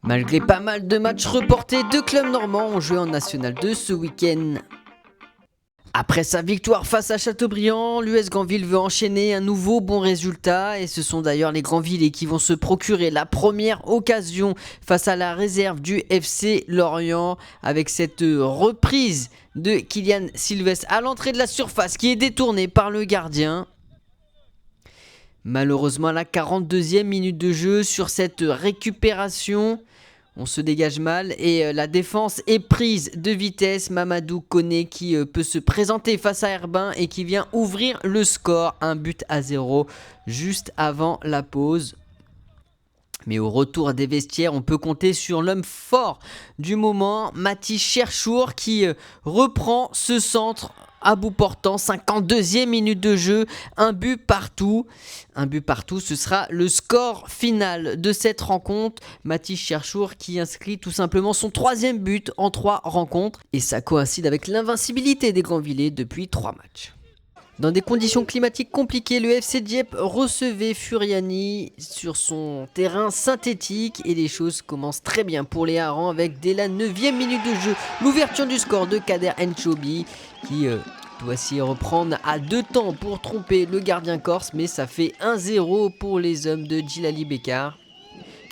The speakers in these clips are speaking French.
Malgré pas mal de matchs reportés, deux clubs normands ont joué en National 2 ce week-end. Après sa victoire face à Châteaubriand, l'US Granville veut enchaîner un nouveau bon résultat et ce sont d'ailleurs les Granvillais qui vont se procurer la première occasion face à la réserve du FC Lorient avec cette reprise de Kylian Sylvestre à l'entrée de la surface qui est détournée par le gardien. Malheureusement, à la 42e minute de jeu, sur cette récupération, on se dégage mal et la défense est prise de vitesse. Mamadou Koné qui peut se présenter face à Herbin et qui vient ouvrir le score. 1-0 juste avant la pause. Mais au retour des vestiaires, on peut compter sur l'homme fort du moment, Mathis Cherchour, qui reprend ce centre à bout portant. 52e minute de jeu, un but partout. Un but partout, ce sera le score final de cette rencontre. Mathis Cherchour qui inscrit tout simplement son 3e but en 3 rencontres. Et ça coïncide avec l'invincibilité des Granvillais depuis 3 matchs. Dans des conditions climatiques compliquées, le FC Dieppe recevait Furiani sur son terrain synthétique et les choses commencent très bien pour les Harans avec dès la 9e minute de jeu l'ouverture du score de Kader Nchobi qui doit s'y reprendre à 2 temps pour tromper le gardien corse, mais ça fait 1-0 pour les hommes de Djilali Bekar.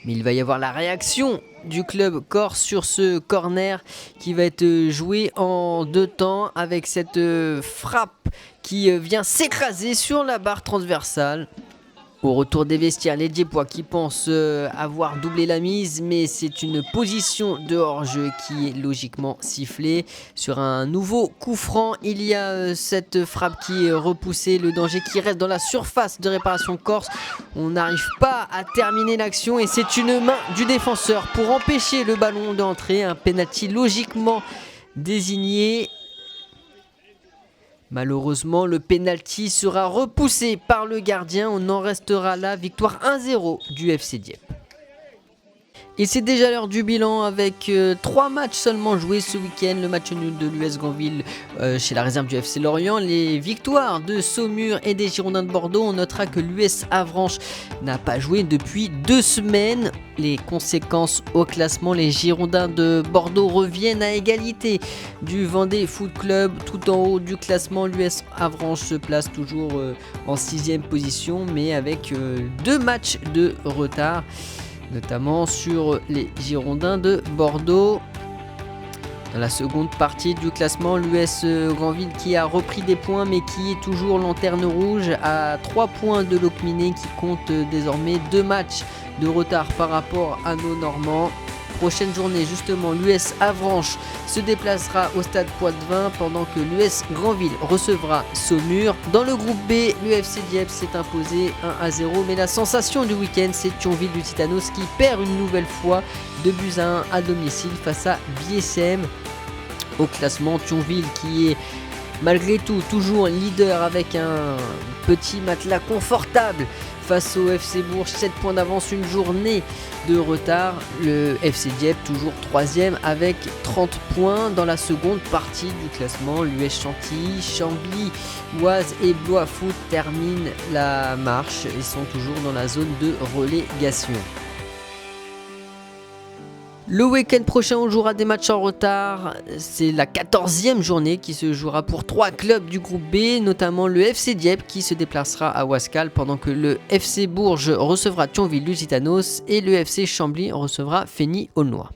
Mais il va y avoir la réaction du club corse sur ce corner qui va être joué en 2 temps avec cette frappe qui vient s'écraser sur la barre transversale. Au retour des vestiaires, les Diepois qui pensent avoir doublé la mise, mais c'est une position de hors-jeu qui est logiquement sifflée. Sur un nouveau coup franc, il y a cette frappe qui est repoussée, le danger qui reste dans la surface de réparation corse. On n'arrive pas à terminer l'action et c'est une main du défenseur pour empêcher le ballon d'entrer. Un penalty logiquement désigné. Malheureusement, le penalty sera repoussé par le gardien. On en restera là. Victoire 1-0 du FC Dieppe. Et c'est déjà l'heure du bilan avec 3 matchs seulement joués ce week-end. Le match nul de l'US Granville chez la réserve du FC Lorient. Les victoires de Saumur et des Girondins de Bordeaux. On notera que l'US Avranches n'a pas joué depuis 2 semaines. Les conséquences au classement, les Girondins de Bordeaux reviennent à égalité du Vendée Foot Club. Tout en haut du classement, l'US Avranches se place toujours en 6e position, mais avec 2 matchs de retard, notamment sur les Girondins de Bordeaux. Dans la seconde partie du classement, l'US Granville qui a repris des points mais qui est toujours lanterne rouge à 3 points de Locminé qui compte désormais 2 matchs de retard par rapport à nos Normands. Prochaine journée justement, l'US Avranches se déplacera au stade Poitevin pendant que l'US Granville recevra Saumur. Dans le groupe B, l'UFC Dieppe s'est imposé 1-0, mais la sensation du week-end, c'est Thionville-Lusitanos qui perd une nouvelle fois 2-1 à domicile face à Biessem. Au classement, Thionville qui est malgré tout toujours leader avec un petit matelas confortable face au FC Bourges, 7 points d'avance, une journée de retard. Le FC Dieppe toujours 3e avec 30 points. Dans la seconde partie du classement, l'US Chantilly, Chambly, Oise et Blois Foot terminent la marche et sont toujours dans la zone de relégation. Le week-end prochain, on jouera des matchs en retard. C'est la 14e journée qui se jouera pour 3 clubs du groupe B, notamment le FC Dieppe qui se déplacera à Ouascal pendant que le FC Bourges recevra Thionville-Lusitanos et le FC Chambly recevra Feigny-Aulnois.